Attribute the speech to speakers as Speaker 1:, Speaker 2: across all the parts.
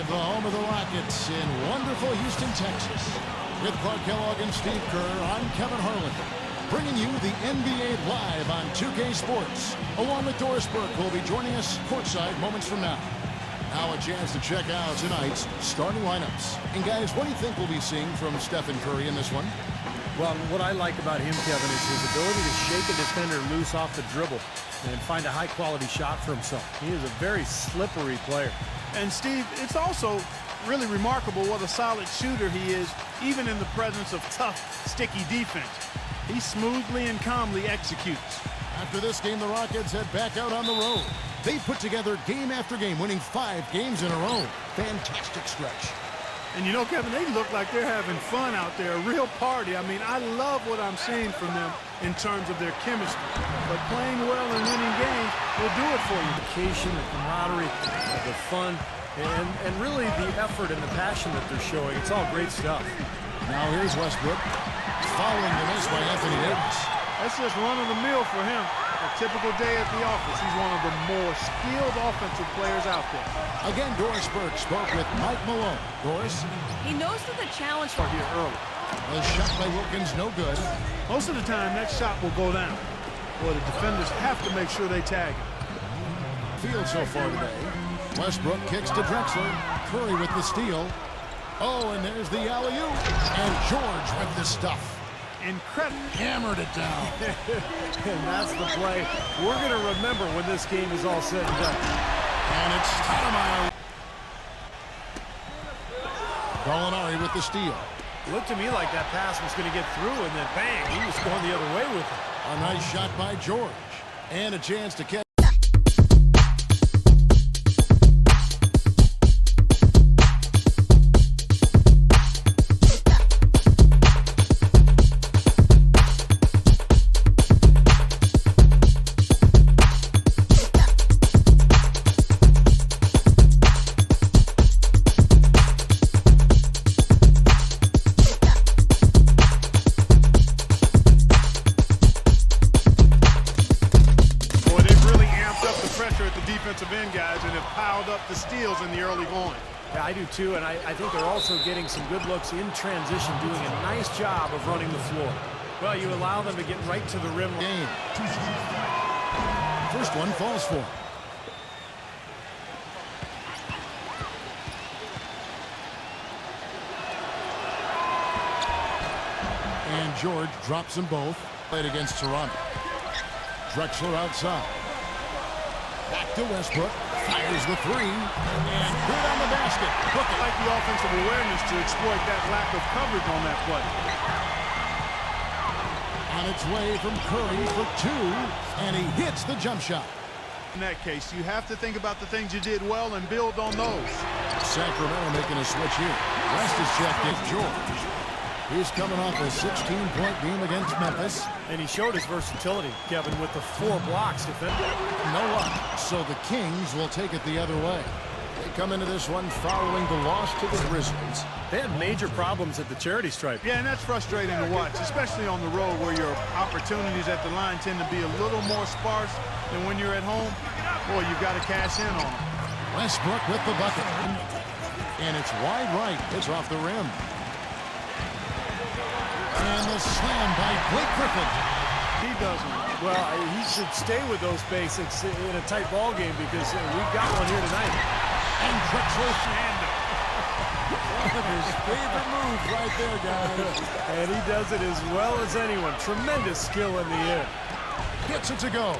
Speaker 1: the home of the Rockets in wonderful Houston, Texas. With Clark Kellogg and Steve Kerr, I'm Kevin Harlan, bringing you the NBA live on 2K Sports, along with Doris Burke, who will be joining us courtside moments from now. Now a chance to check out tonight's starting lineups. And guys, what do you think we'll be seeing from Steph and Curry in this one?
Speaker 2: Well, what I like about him, Kevin, is his ability to shake a defender loose off the dribble and find a high-quality shot for himself. He is a very slippery player.
Speaker 3: And, Steve, it's also really remarkable what a solid shooter he is, even in the presence of tough, sticky defense. He smoothly and calmly executes.
Speaker 1: After this game, the Rockets head back out on the road. They put together game after game, winning 5 games in a row. Fantastic stretch.
Speaker 3: And you know, Kevin, they look like they're having fun out there, a real party. I mean, I love what I'm seeing from them in terms of their chemistry. But playing well and winning games will do it for you.
Speaker 2: The occasion, the camaraderie, the fun, and really the effort and the passion that they're showing. It's all great stuff.
Speaker 1: Now here's Westbrook, following the miss by Anthony Davis.
Speaker 3: That's just run-of-the-mill for him. A typical day at the office. He's one of the more skilled offensive players out there.
Speaker 1: Again, Doris Burke spoke with Mike Malone. Doris?
Speaker 4: He knows that the challenge for
Speaker 3: Here early.
Speaker 1: A shot by Wilkins, no good.
Speaker 3: Most of the time, that shot will go down. Well, the defenders have to make sure they tag him.
Speaker 1: Field so far today. Westbrook kicks to Drexler. Curry with the steal. Oh, and there's the alley-oop. And George with the stuff.
Speaker 3: Incredible.
Speaker 1: Hammered it down.
Speaker 2: And that's the play we're going to remember when this game is all said and done.
Speaker 1: And it's Stoudemire. Gallinari with the steal.
Speaker 2: Looked to me like that pass was going to get through, and then bang, he was going the other way with it.
Speaker 1: A nice shot by George. And a chance to catch.
Speaker 3: The steals in the early going.
Speaker 2: Yeah, I do too, and I think they're also getting some good looks in transition, doing a nice job of running the floor. Well, you allow them to get right to the rim.
Speaker 1: Game. First one falls for him. And George drops them both. Played against Toronto. Drexler outside. Back to Westbrook. Fires the three. And good on the basket.
Speaker 3: Look, I like the offensive awareness to exploit that lack of coverage on that play.
Speaker 1: On its way from Curry for 2. And he hits the jump shot.
Speaker 3: In that case, you have to think about the things you did well and build on those.
Speaker 1: Sacramento making a switch here. West is checked in. George. He's coming off a 16-point game against Memphis.
Speaker 2: And he showed his versatility, Kevin, with the 4 blocks defending.
Speaker 1: No luck. So the Kings will take it the other way. They come into this one following the loss to the Grizzlies.
Speaker 2: They had major problems at the charity stripe.
Speaker 3: Yeah, and that's frustrating to watch, especially on the road where your opportunities at the line tend to be a little more sparse than when you're at home. Boy, you've got to cash in on them.
Speaker 1: Westbrook with the bucket. And it's wide right. It's off the rim. And the slam by Blake Griffin.
Speaker 3: He doesn't.
Speaker 2: Well, he should stay with those basics in a tight ball game because we've got one here tonight.
Speaker 1: And Drexler's hand. One of his favorite moves right there, guys.
Speaker 2: And he does it as well as anyone. Tremendous skill in the air.
Speaker 1: Gets it to go.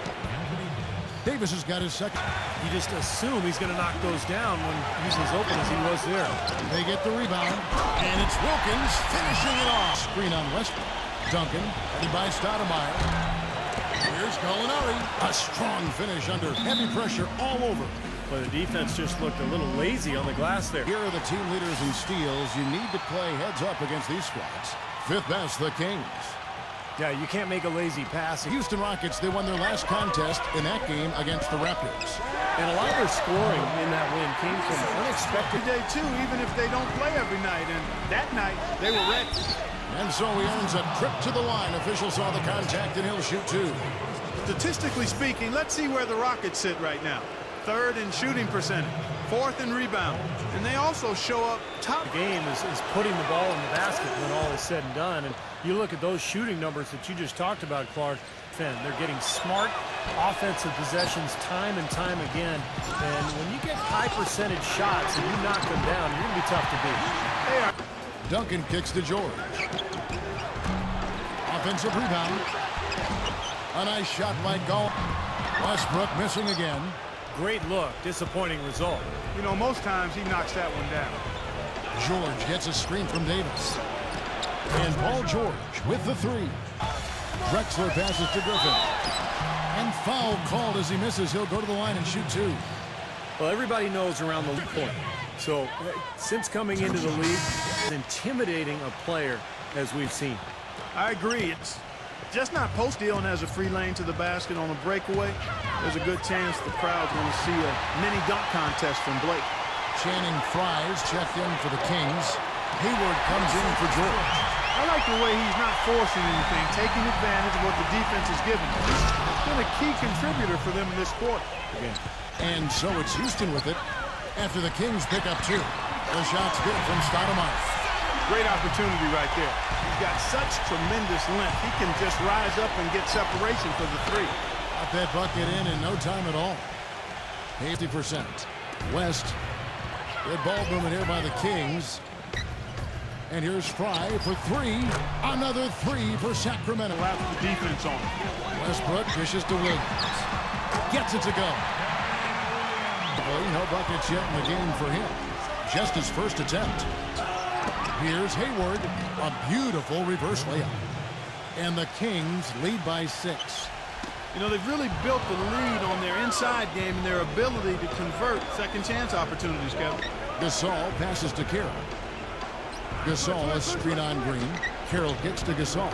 Speaker 1: Davis has got his second.
Speaker 2: You just assume he's going to knock those down when he's as open as he was there.
Speaker 1: They get the rebound, and it's Wilkins finishing it off. Screen on Westbrook. Duncan, headed by Stoudemire. Here's Gallinari. A strong finish under heavy pressure all over.
Speaker 2: But the defense just looked a little lazy on the glass there.
Speaker 1: Here are the team leaders in steals. You need to play heads up against these squads. Fifth best, the Kings.
Speaker 2: Yeah, you can't make a lazy pass.
Speaker 1: Houston Rockets, they won their last contest in that game against the Raptors.
Speaker 2: And a lot of their scoring in that win came from unexpected.
Speaker 3: Day too, even if they don't play every night. And that night, they were ready.
Speaker 1: And so he earns a trip to the line. Official saw the contact, and he'll shoot 2.
Speaker 3: Statistically speaking, let's see where the Rockets sit right now. Third in shooting percentage. 4th and rebound. And they also show up top.
Speaker 2: The game is putting the ball in the basket when all is said and done. And you look at those shooting numbers that you just talked about, Clark. They're getting smart offensive possessions time and time again. And when you get high percentage shots and you knock them down, you're going to be tough to beat.
Speaker 1: Duncan kicks to George. Offensive rebound. A nice shot by Gall. Westbrook missing again.
Speaker 2: Great look. Disappointing result.
Speaker 3: You know, most times he knocks that one down.
Speaker 1: George gets a screen from Davis. And Paul George with the three. Drexler passes to Griffin. And foul called as he misses. He'll go to the line and shoot two.
Speaker 2: Well, everybody knows around the league point. So, since coming into the league, intimidating a player as we've seen.
Speaker 3: I agree. It's just not post dealing as a free lane to the basket on a breakaway. There's a good chance the crowd's going to see a mini dunk contest from Blake.
Speaker 1: Channing Fries checked in for the Kings. Hayward comes in for George.
Speaker 3: I like the way he's not forcing anything, taking advantage of what the defense is giving him. He's been a key contributor for them in this quarter.
Speaker 1: And so it's Houston with it after the Kings pick up two. The shot's good from Stoudemire.
Speaker 3: Great opportunity right there. He's got such tremendous length. He can just rise up and get separation for the three.
Speaker 1: Got that bucket in no time at all. 50%. West. Good ball movement here by the Kings. And here's Fry for three. Another three for Sacramento.
Speaker 3: Allows the defense on.
Speaker 1: Westbrook dishes to Williams. Gets it to go. No buckets yet in the game for him. Just his first attempt. Here's Hayward. A beautiful reverse layup. And the Kings lead by 6.
Speaker 3: You know, they've really built the lead on their inside game and their ability to convert second chance opportunities, Kevin.
Speaker 1: Gasol passes to Carroll. Gasol is screen on Green. Carroll gets to Gasol.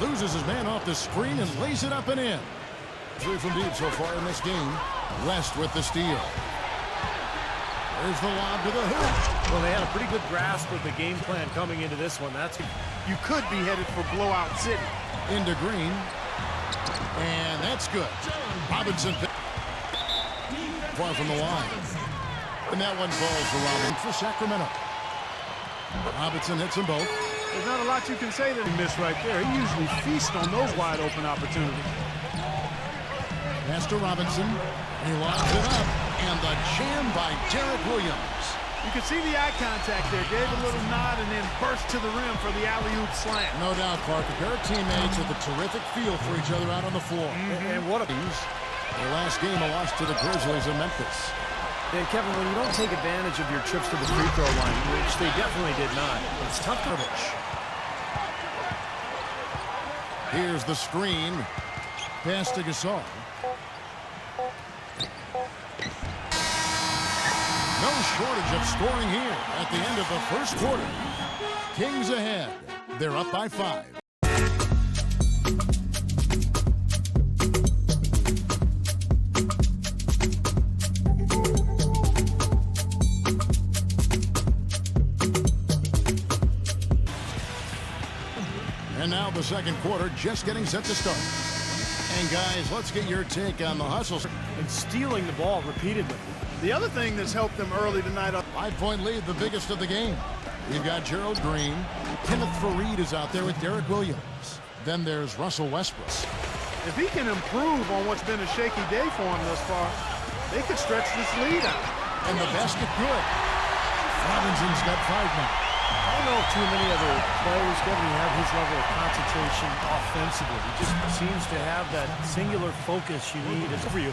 Speaker 1: Loses his man off the screen and lays it up and in. 3 from deep so far in this game. West with the steal. There's the lob to the hoop.
Speaker 2: Well, they had a pretty good grasp of the game plan coming into this one.
Speaker 3: You could be headed for blowout city.
Speaker 1: Into Green. And that's good. Robinson far from the line. And that one falls to Robinson for Sacramento. Robinson hits them both.
Speaker 3: There's not a lot you can say that he missed right there. He usually feasts on those wide open opportunities.
Speaker 1: Pass to Robinson. He lobs it up. And the jam by Derek Williams.
Speaker 3: You can see the eye contact there. Gave a little nod and then burst to the rim for the alley-oop slam.
Speaker 1: No doubt, Clark. A pair of teammates with a terrific feel for each other out on the floor.
Speaker 2: And what a...
Speaker 1: The last game, a loss to the Grizzlies in Memphis.
Speaker 2: And Kevin, when you don't take advantage of your trips to the free throw line, which they definitely did not, it's tough to finish.
Speaker 1: Here's the screen. Pass to Gasol. No shortage of scoring here at the end of the first quarter. Kings ahead. They're up by 5. And now the second quarter just getting set to start. And guys, let's get your take on the hustle.
Speaker 2: And stealing the ball repeatedly.
Speaker 3: The other thing that's helped them early tonight...
Speaker 1: 5-point lead, the biggest of the game. You've got Gerald Green. Kenneth Faried is out there with Derek Williams. Then there's Russell Westbrook.
Speaker 3: If he can improve on what's been a shaky day for him thus far, they could stretch this lead out.
Speaker 1: And the basket good. Robinson's got 5 now.
Speaker 2: I don't know if too many other players, Kevin, have his level of concentration offensively. He just seems to have that singular focus you need. As for you,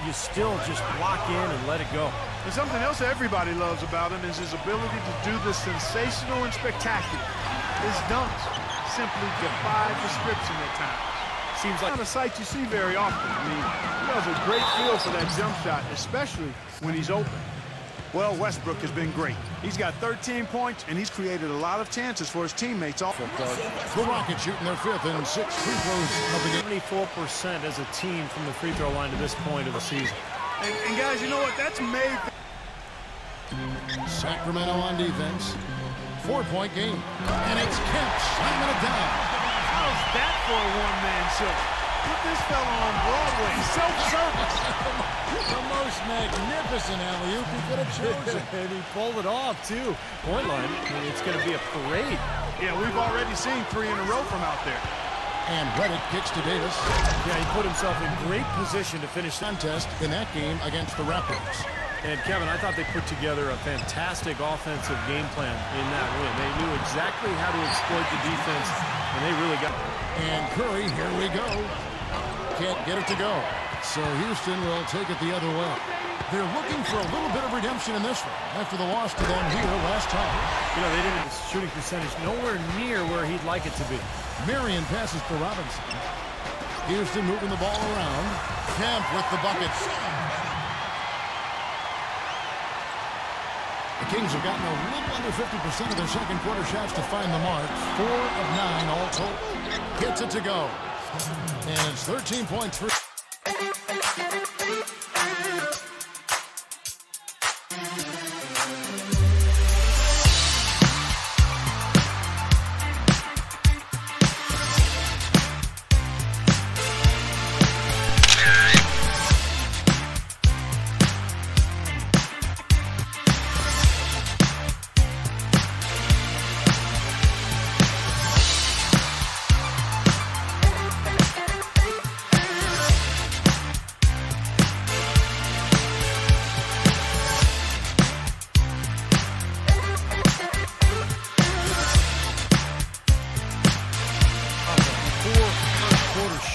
Speaker 2: you still just lock in and let it go.
Speaker 3: And something else everybody loves about him is his ability to do the sensational and spectacular. His dunks simply defy description at times. Seems like not a sight you see very often. I mean, he has a great feel for that jump shot, especially when he's open. Well, Westbrook has been great. He's got 13 points, and he's created a lot of chances for his teammates.
Speaker 1: The Rockets shooting their 5th and 6th free throws of the game.
Speaker 2: 74% as a team from the free throw line to this point of the season.
Speaker 3: And guys, you know what? That's made...
Speaker 1: Sacramento on defense. 4-point game. And it's Kemp slamming it down.
Speaker 3: How's that for a one-man show? Put this fella on Broadway. Self-service.
Speaker 1: The most magnificent alley-oop he could have chosen.
Speaker 2: And he pulled it off, too. Point line, I mean, it's going to be a parade.
Speaker 3: Yeah, we've already seen 3 in a row from out there.
Speaker 1: And Reddick kicks to Davis.
Speaker 2: Yeah, he put himself in great position to finish the
Speaker 1: Contest in that game against the Raptors.
Speaker 2: And, Kevin, I thought they put together a fantastic offensive game plan in that win. They knew exactly how to exploit the defense, and they really got...
Speaker 1: And Curry, here we go. Can't get it to go. So Houston will take it the other way. They're looking for a little bit of redemption in this one after the loss to them here last time.
Speaker 2: You know, they didn't have a shooting percentage nowhere near where he'd like it to be.
Speaker 1: Marion passes to Robinson. Houston moving the ball around. Kemp with the bucket. The Kings have gotten a little under 50% of their second quarter shots to find the mark. 4 of 9 all total. Gets it to go. And it's 13 points for...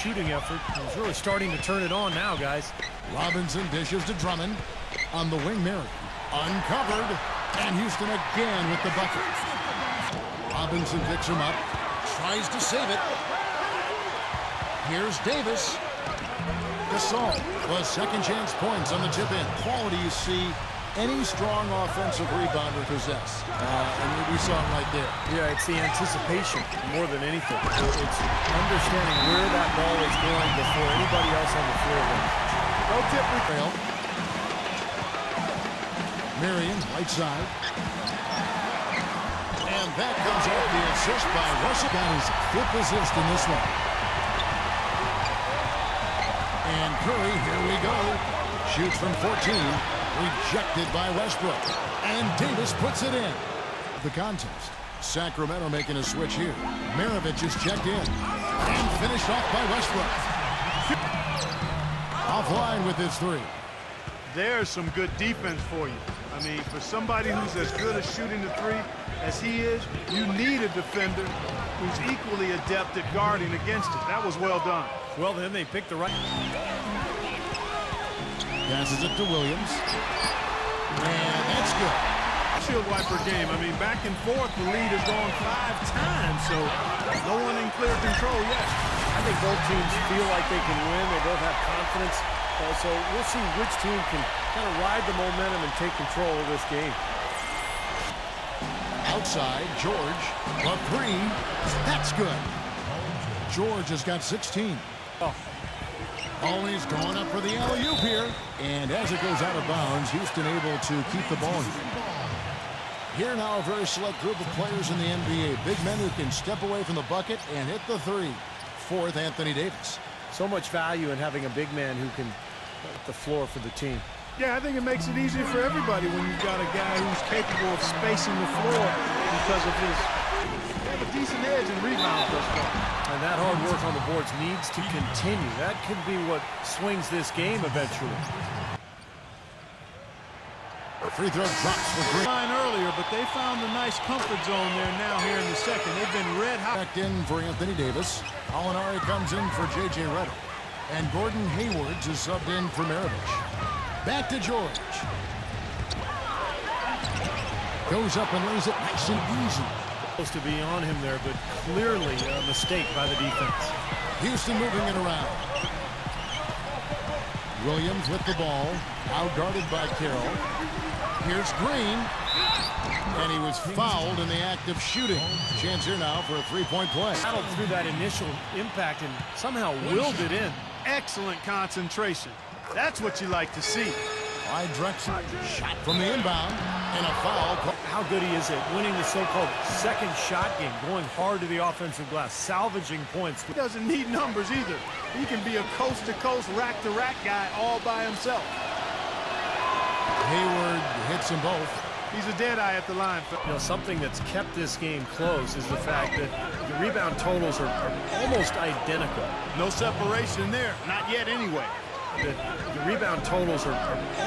Speaker 2: Shooting effort. He's really starting to turn it on now, guys.
Speaker 1: Robinson dishes to Drummond. On the wing, Marion. Uncovered. And Houston again with the bucket. Robinson picks him up. Tries to save it. Here's Davis. Gasol was second chance points on the tip in. Quality you see any strong offensive rebounder possess. And we saw it right there.
Speaker 2: Yeah, it's the anticipation more than anything. It's understanding where that ball is going before anybody else on the floor does.
Speaker 1: Pro tip trail. Marion, right side. And that comes off the assist by Russell. Got his 5th assist in this one. And Curry, here we go. Shoots from 14. Rejected by Westbrook. And Davis puts it in. The contest. Sacramento making a switch here. Maravich is checked in. And finished off by Westbrook. Offline with his 3.
Speaker 3: There's some good defense for you. I mean, for somebody who's as good at shooting the 3 as he is, you need a defender who's equally adept at guarding against it. That was well done.
Speaker 2: Well, then they picked the right...
Speaker 1: Passes it to Williams. And that's good.
Speaker 3: Shield wiper game. I mean, back and forth, the lead has gone 5 times, so no one in clear control yet.
Speaker 2: I think both teams feel like they can win. They both have confidence. So we'll see which team can kind of ride the momentum and take control of this game.
Speaker 1: Outside, George. A 3. That's good. George has got 16.
Speaker 2: Oh.
Speaker 1: Always going up for the alley-oop here. And as it goes out of bounds, Houston able to keep the ball here now, a very select group of players in the NBA. Big men who can step away from the bucket and hit the 3. 4th, Anthony Davis.
Speaker 2: So much value in having a big man who can hit the floor for the team.
Speaker 3: Yeah, I think it makes it easier for everybody when you've got a guy who's capable of spacing the floor because of his... They have a decent edge in rebounds thus far.
Speaker 2: And that hard work on the boards needs to continue. That could be what swings this game eventually.
Speaker 1: A free throw drops for Green.
Speaker 3: Line earlier, but they found a nice comfort zone there now here in the second. They've been red hot.
Speaker 1: Back in for Anthony Davis. Alinari comes in for J.J. Redick. And Gordon Haywards is subbed in for Maravich. Back to George. Goes up and lays it nice and easy.
Speaker 2: Supposed to be on him there, but clearly a mistake by the defense.
Speaker 1: Houston moving it around. Williams with the ball. Out guarded by Carroll. Here's Green. And he was fouled in the act of shooting. Chance here now for a 3-point play.
Speaker 2: Battled through that initial impact and somehow willed it in.
Speaker 3: Excellent concentration. That's what you like to see.
Speaker 1: By Drexler. Shot from the inbound. And a foul.
Speaker 2: how good he is at winning the so-called second shot game, going hard to the offensive glass, salvaging points.
Speaker 3: He doesn't need numbers either. He can be a coast-to-coast, rack-to-rack guy all by himself.
Speaker 1: Hayward hits them both.
Speaker 3: He's a dead eye at the line.
Speaker 2: You know, something that's kept this game close is the fact that the rebound totals are almost identical.
Speaker 3: No separation there. Not yet anyway.
Speaker 2: The rebound totals are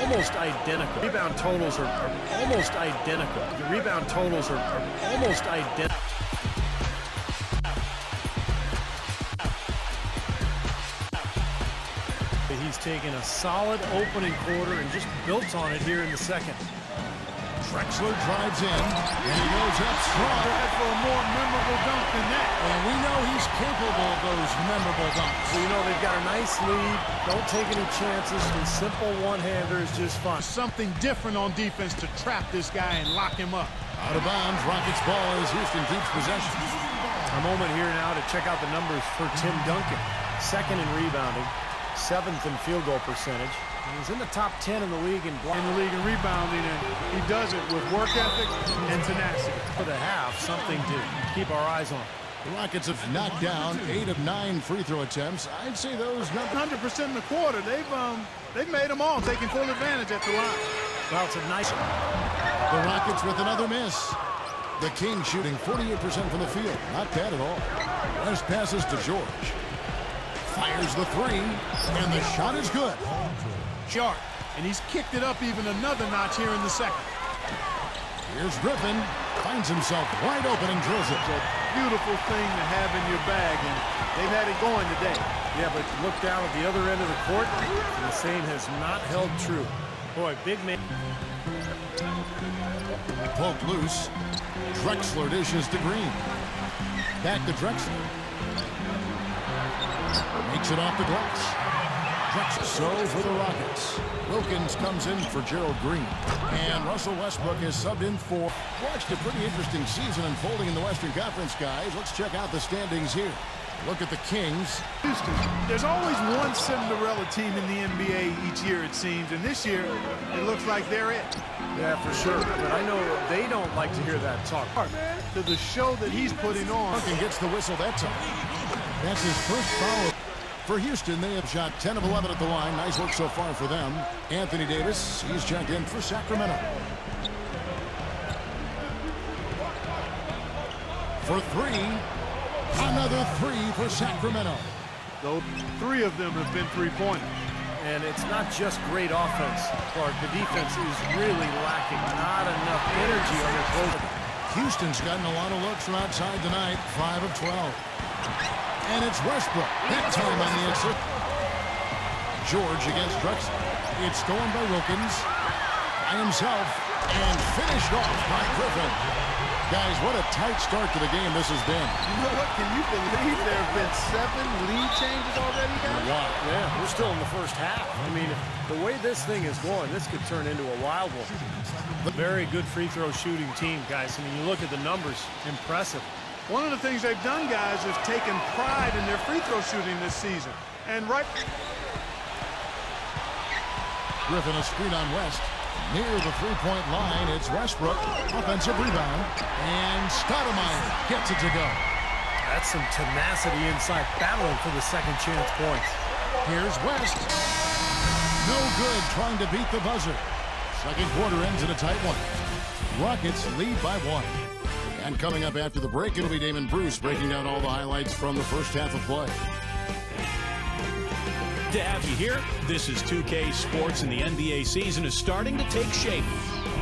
Speaker 2: almost identical. Rebound totals are almost identical. The rebound totals are almost identical. He's taken a solid opening quarter and just built on it here in the second.
Speaker 1: Drexler drives in, and he goes up strong.
Speaker 3: For a more memorable dunk than that.
Speaker 1: And we know he's capable of those memorable dunks.
Speaker 2: So, you know, they've got a nice lead. Don't take any chances. The simple one-hander is just fun.
Speaker 3: Something different on defense to trap this guy and lock him up.
Speaker 1: Out of bounds, Rockets ball as Houston keeps possession.
Speaker 2: A moment here now to check out the numbers for Tim Duncan. Second in rebounding, 7th in field goal percentage. He's in the top 10 in the league in
Speaker 3: rebounding, and he does it with work ethic and tenacity.
Speaker 2: For the half, something to keep our eyes on.
Speaker 1: The Rockets have knocked down 8 of 9 free throw attempts. I'd say those numbers
Speaker 3: 100% in the quarter. They've made them all, taking full advantage at the line.
Speaker 2: Well, it's a nice.
Speaker 1: The Rockets with another miss. The Kings shooting 48% from the field. Not bad at all. West passes to George. Fires the three, and the shot is good.
Speaker 3: Sharp, and he's kicked it up even another notch here in the second.
Speaker 1: Here's Griffin. Finds himself wide open and drills it.
Speaker 3: It's a beautiful thing to have in your bag, and they've had it going today.
Speaker 2: Yeah, but look down at the other end of the court, and the same has not held true. Boy, big man.
Speaker 1: Poked loose. Drexler dishes to Green. Back to Drexler. Makes it off the glass. Drexler. So for the Rockets. Wilkins comes in for Gerald Green. And Russell Westbrook is subbed in for. Watched a pretty interesting season unfolding in the Western Conference, guys. Let's check out the standings here. Look at the Kings.
Speaker 3: Houston, there's always one Cinderella team in the NBA each year, it seems. And this year, it looks like they're it.
Speaker 2: Yeah, for sure. But I know they don't like to hear that talk.
Speaker 3: To the show that he's putting on.
Speaker 1: Duncan gets the whistle that time. That's his first foul. For Houston, they have shot 10 of 11 at the line. Nice work so far for them. Anthony Davis, he's checked in for Sacramento. For three. Another three for Sacramento.
Speaker 3: Though 3 of them have been three-pointers.
Speaker 2: And it's not just great offense, Clark. The defense is really lacking. Not enough energy on their closer.
Speaker 1: Houston's gotten a lot of looks from outside tonight. 5 of 12. And it's Westbrook. That time on the exit. George against Drexler. It's stolen by Wilkins. By himself. And finished off by Griffin. Guys, what a tight start to the game this has been.
Speaker 3: You know what? Can you believe there have been 7 lead changes already, guys?
Speaker 1: Wow.
Speaker 2: Yeah, we're still in the first half. I mean, the way this thing is going, this could turn into a wild one. Very good free throw shooting team, guys. I mean, you look at the numbers, impressive.
Speaker 3: One of the things they've done, guys, is taken pride in their free throw shooting this season. And
Speaker 1: Griffin a screen on West. Near the three-point line, it's Westbrook. Offensive rebound. And Stoudemire gets it to go.
Speaker 2: That's some tenacity inside, battling for the second chance points.
Speaker 1: Here's West. No good trying to beat the buzzer. Second quarter ends in a tight one. Rockets lead by 1. And coming up after the break, it'll be Damon Bruce breaking down all the highlights from the first half of play.
Speaker 5: To have you here, this is 2K Sports, and the NBA season is starting to take shape.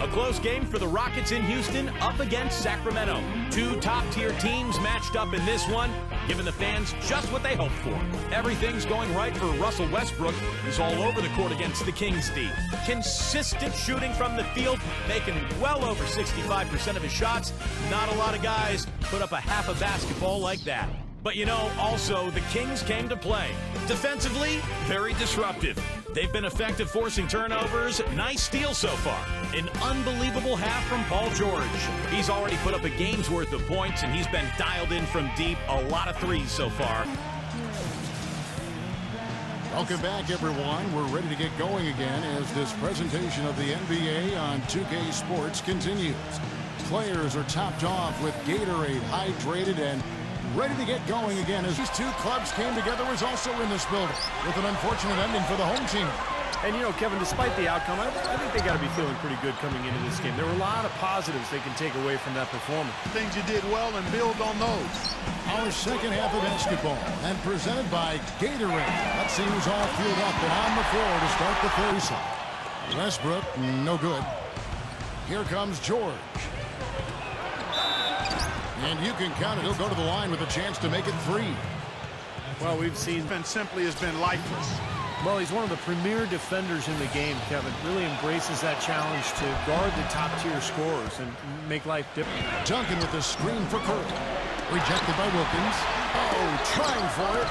Speaker 5: A close game for the Rockets in Houston up against Sacramento. 2 top-tier teams matched up in this one, giving the fans just what they hoped for. Everything's going right for Russell Westbrook. He's all over the court against the Kings D. Consistent shooting from the field, making well over 65% of his shots. Not a lot of guys put up a half a basketball like that. But you know, also, the Kings came to play. Defensively, very disruptive. They've been effective forcing turnovers. Nice steal so far. An unbelievable half from Paul George. He's already put up a game's worth of points, and he's been dialed in from deep. A lot of threes so far.
Speaker 1: Welcome back, everyone. We're ready to get going again as this presentation of the NBA on 2K Sports continues. Players are topped off with Gatorade, hydrated, and ready to get going again as these two clubs came together was also in this building with an unfortunate ending for the home team.
Speaker 2: And, you know, Kevin, despite the outcome, I think they got to be feeling pretty good coming into this game. There were a lot of positives they can take away from that performance.
Speaker 3: Things you did well and build on those.
Speaker 1: Our second half of basketball and presented by Gatorade. Let's see who's all fueled up and on the floor to start the third. Westbrook, no good. Here comes George. And you can count it. He'll go to the line with a chance to make it 3.
Speaker 2: Well, we've seen...
Speaker 3: And simply has been lifeless.
Speaker 2: Well, he's one of the premier defenders in the game, Kevin. Really embraces that challenge to guard the top-tier scorers and make life different.
Speaker 1: Duncan with the screen for Curry. Rejected by Wilkins. Oh, trying for it.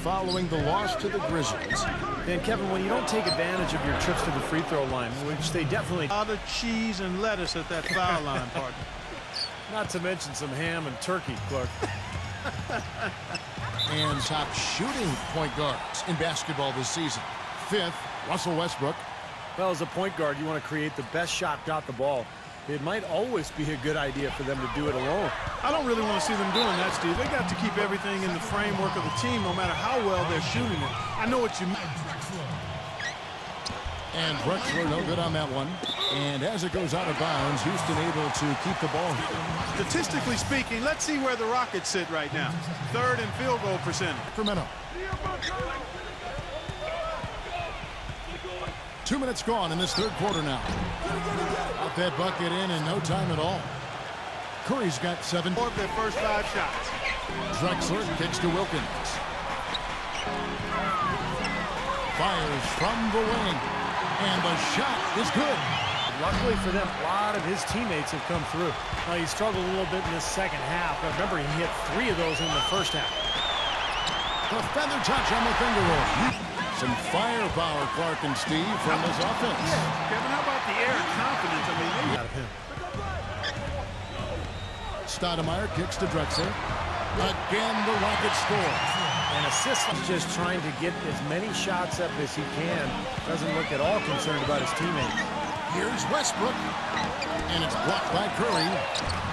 Speaker 1: Following the loss to the Grizzlies.
Speaker 2: And, Kevin, when you don't take advantage of your trips to the free throw line, which they definitely...
Speaker 3: A lot of cheese and lettuce at that foul line, partner.
Speaker 2: Not to mention some ham and turkey, Clark.
Speaker 1: And top shooting point guards in basketball this season. 5th, Russell Westbrook.
Speaker 2: Well, as a point guard, you want to create the best shot got the ball. It might always be a good idea for them to do it alone.
Speaker 3: I don't really want to see them doing that, Steve. They got to keep everything in the framework of the team, no matter how well they're shooting it. I know what you mean.
Speaker 1: And Drexler no good on that one. And as it goes out of bounds, Houston able to keep the ball here.
Speaker 3: Statistically speaking, let's see where the Rockets sit right now. 3rd in field goal percentage.
Speaker 1: Sacramento. 2 minutes gone in this third quarter now. Got that bucket in no time at all. Curry's got 7.
Speaker 3: 4 of their first 5 shots.
Speaker 1: Drexler kicks to Wilkins. Fires from the wing. And the shot is good.
Speaker 2: Luckily for them, a lot of his teammates have come through. Now, he struggled a little bit in the second half, but remember, he hit 3 of those in the first half.
Speaker 1: The feather touch on the finger roll. Some firepower, Clark and Steve, from this offense.
Speaker 3: Yeah, Kevin, how about the air confidence? I mean, they
Speaker 2: Out of him.
Speaker 1: Stoudemire kicks to Drexler. Again, the Rockets score.
Speaker 2: And assist, just trying to get as many shots up as he can. Doesn't look at all concerned about his teammates.
Speaker 1: Here's Westbrook. And it's blocked by Curry.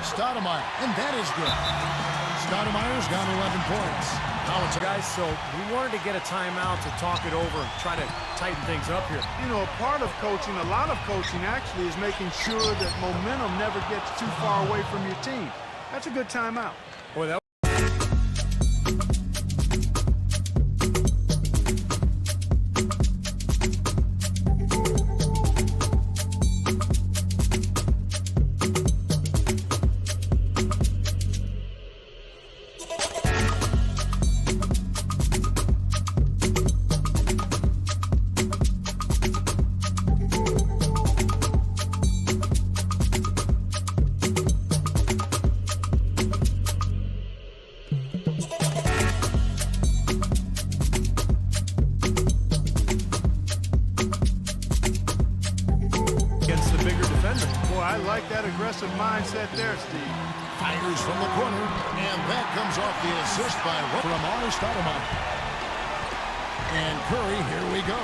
Speaker 1: Stoudemire, and that is good. Stoudemire's got 11 points.
Speaker 2: Now it's guys, so we wanted to get a timeout to talk it over and try to tighten things up here.
Speaker 3: You know, a part of coaching, a lot of coaching actually, is making sure that momentum never gets too far away from your team. That's a good timeout.
Speaker 2: Boy, that
Speaker 3: mindset there, Steve.
Speaker 1: Fires from the corner, and that comes off the assist by Stoudemire. And Curry, here we go.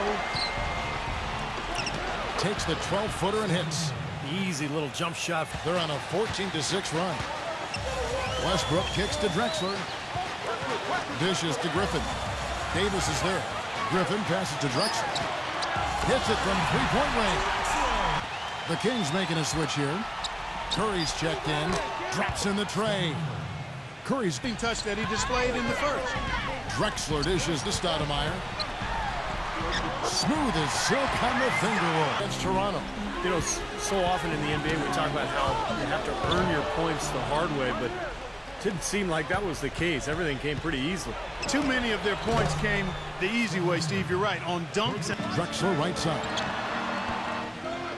Speaker 1: Takes the 12-footer and hits.
Speaker 2: easy little jump shot.
Speaker 1: They're on a 14-6 run. Westbrook kicks to Drexler. Dishes to Griffin. Davis is there. Griffin passes to Drexler. Hits it from three-point range. The Kings making a switch here. Curry's checked in. Drops in the tray. Curry's
Speaker 3: touch that he displayed in the first.
Speaker 1: Drexler dishes to Stoudemire. Smooth as silk on the finger roll. Against Toronto.
Speaker 2: You know, so often in the NBA we talk about how you have to earn your points the hard way, but it didn't seem like that was the case. Everything came pretty easily.
Speaker 3: Too many of their points came the easy way, Steve. You're right. On dunks.
Speaker 1: Drexler right side.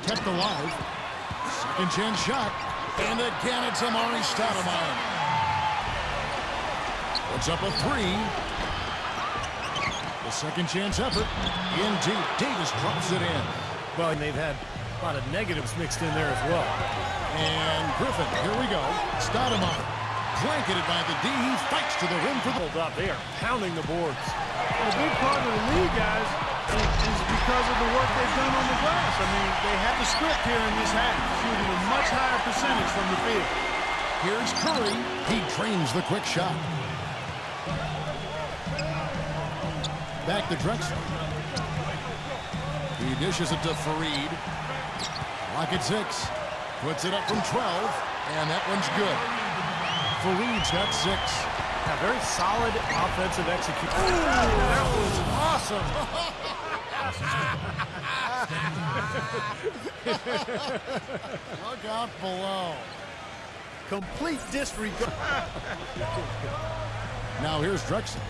Speaker 1: Kept alive. Second chance shot. And again, it's Amari Stoudemire. Puts up a three. The second chance effort. In deep. Davis drops it in.
Speaker 2: Well, and they've had a lot of negatives mixed in there as well.
Speaker 1: And Griffin, here we go. Stoudemire. Blanketed by the D. He fights to the rim for the...
Speaker 2: Hold up. They are pounding the boards.
Speaker 3: A big part of the league, guys, is because of the work they've done on the glass. I mean, They have the script here in this half, shooting a much higher percentage from the field.
Speaker 1: Here's Curry. He drains the quick shot. Back to Drexler. He dishes it to Fareed. Rocket 6. Puts it up from 12. And that one's good. Fareed's got 6.
Speaker 2: A very solid offensive execution. That was awesome.
Speaker 1: Look out below.
Speaker 3: Complete disregard.
Speaker 1: Now here's Drexler.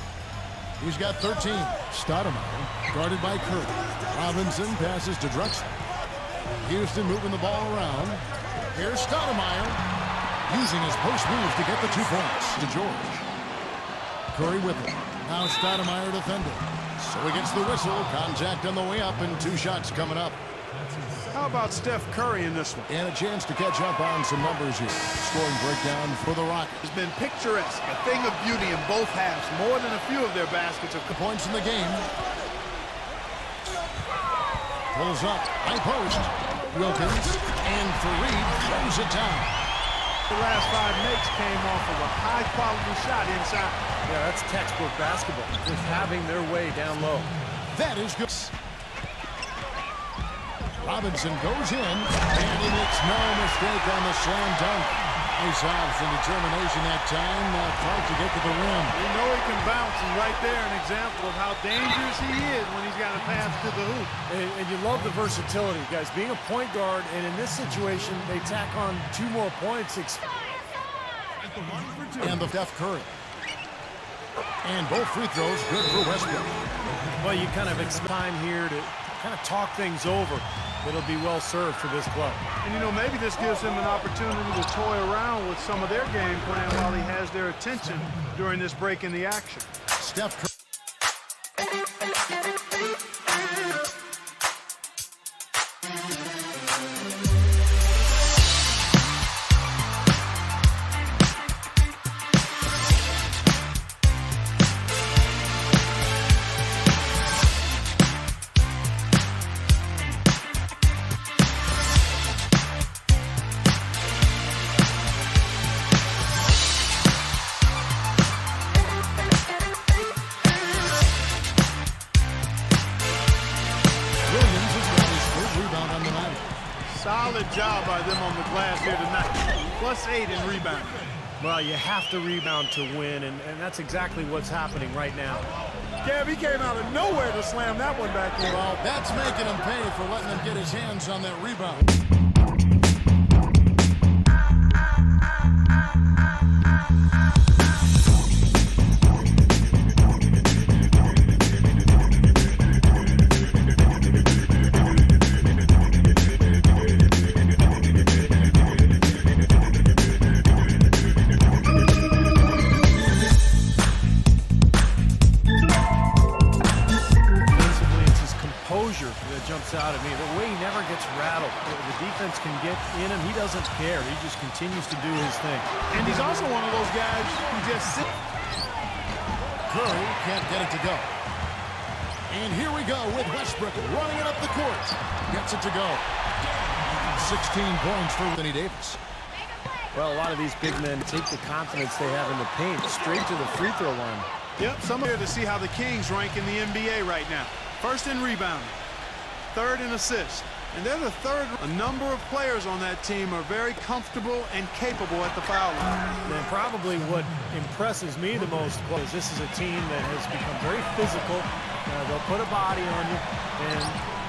Speaker 1: He's got 13. Stoudemire guarded by Curry. Robinson passes to Drexler. Houston moving the ball around. Here's Stoudemire using his post moves to get the 2 points to George. Curry with him. Now Stoudemire defending. So he gets the whistle. Contact on the way up and 2 shots coming up.
Speaker 3: How about Steph Curry in this one?
Speaker 1: And a chance to catch up on some numbers here. Scoring breakdown for the Rockets.
Speaker 3: It's been picturesque, a thing of beauty in both halves. More than a few of their baskets are
Speaker 1: Points in the game. Pulls up. High post. Wilkins. And Fareed throws it down.
Speaker 3: The last 5 makes came off of a high-quality shot inside.
Speaker 2: Yeah, that's textbook basketball. Just having their way down low.
Speaker 1: That is good. Robinson goes in, and he makes no mistake on the slam dunk. Nice off and determination that time. Trying to get to the rim.
Speaker 3: You know he can bounce, and right there an example of how dangerous he is when he's got to pass to the hoop.
Speaker 2: And you love the versatility, guys. Being a point guard, and in this situation, they tack on 2 more points.
Speaker 1: And the Steph Curry. And both free throws good for Westbrook.
Speaker 2: Well, you kind of expect time here to kind of talk things over. It'll be well served for this club.
Speaker 3: And, you know, maybe this gives him an opportunity to toy around with some of their game plan while he has their attention during this break in the action.
Speaker 1: Steph Curry.
Speaker 3: Solid job by them on the glass here tonight. +8 in rebounding.
Speaker 2: Well, you have to rebound to win, and that's exactly what's happening right now.
Speaker 3: Kev, he came out of nowhere to slam that one back in.
Speaker 1: Well, that's making him pay for letting him get his hands on that rebound.
Speaker 2: Out of me, the way he never gets rattled. The defense can get in him. He doesn't care. He just continues to do his thing.
Speaker 3: And he's also one of those guys who just sits.
Speaker 1: Curry can't get it to go. And here we go with Westbrook running it up the court. Gets it to go. 16 points for Anthony Davis.
Speaker 2: Well, a lot of these big men take the confidence they have in the paint straight to the free throw line.
Speaker 3: Yep, some here to see how the Kings rank in the NBA right now. First in rebounding. 3rd in assists. And they're the 3rd. A number of players on that team are very comfortable and capable at the foul line.
Speaker 2: And probably what impresses me the most is this is a team that has become very physical. They'll put a body on you, and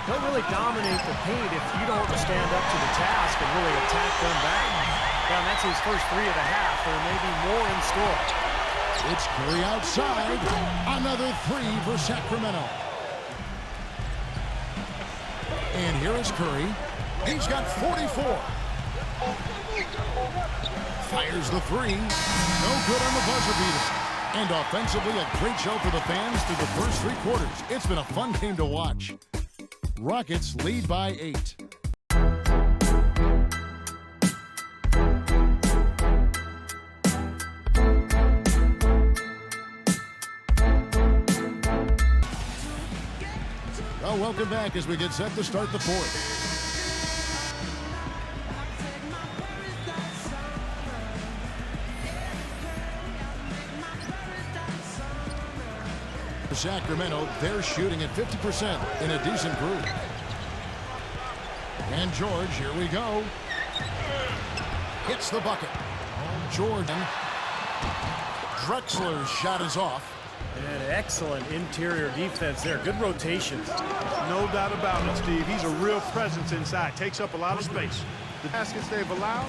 Speaker 2: they'll really dominate the paint if you don't stand up to the task and really attack them back. And that's his first 3 of the half. There may be more in store.
Speaker 1: It's Curry outside. Another 3 for Sacramento. And here is Curry. He's got 44. Fires the 3. No good on the buzzer beater. And offensively, a great show for the fans through the first 3 quarters. It's been a fun game to watch. Rockets lead by 8. Well, welcome back as we get set to start the 4th. Sacramento, they're shooting at 50% in a decent group. And George, here we go. Hits the bucket. Jordan. Drexler's shot is off.
Speaker 2: And excellent interior defense there. Good rotations.
Speaker 3: No doubt about it, Steve. He's a real presence inside. Takes up a lot of space. The baskets they've allowed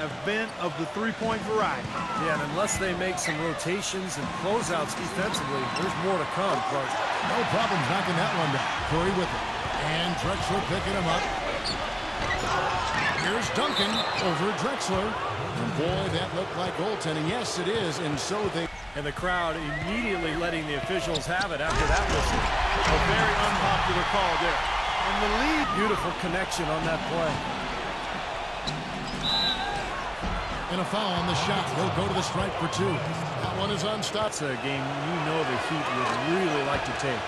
Speaker 3: have been of the three-point variety.
Speaker 2: Yeah, and unless they make some rotations and closeouts defensively, there's more to come, Clark.
Speaker 1: No problem knocking that one down. Curry with it. And Drexler picking him up. Here's Duncan over Drexler. And boy, that looked like goaltending. Yes, it is. And so they...
Speaker 2: And the crowd immediately letting the officials have it after that whistle.
Speaker 3: A very unpopular call there. And the lead.
Speaker 2: Beautiful connection on that play.
Speaker 1: And a foul on the shot. He'll go to the stripe for two. That one is unstopped.
Speaker 2: It's a game you know the Heat would really like to take.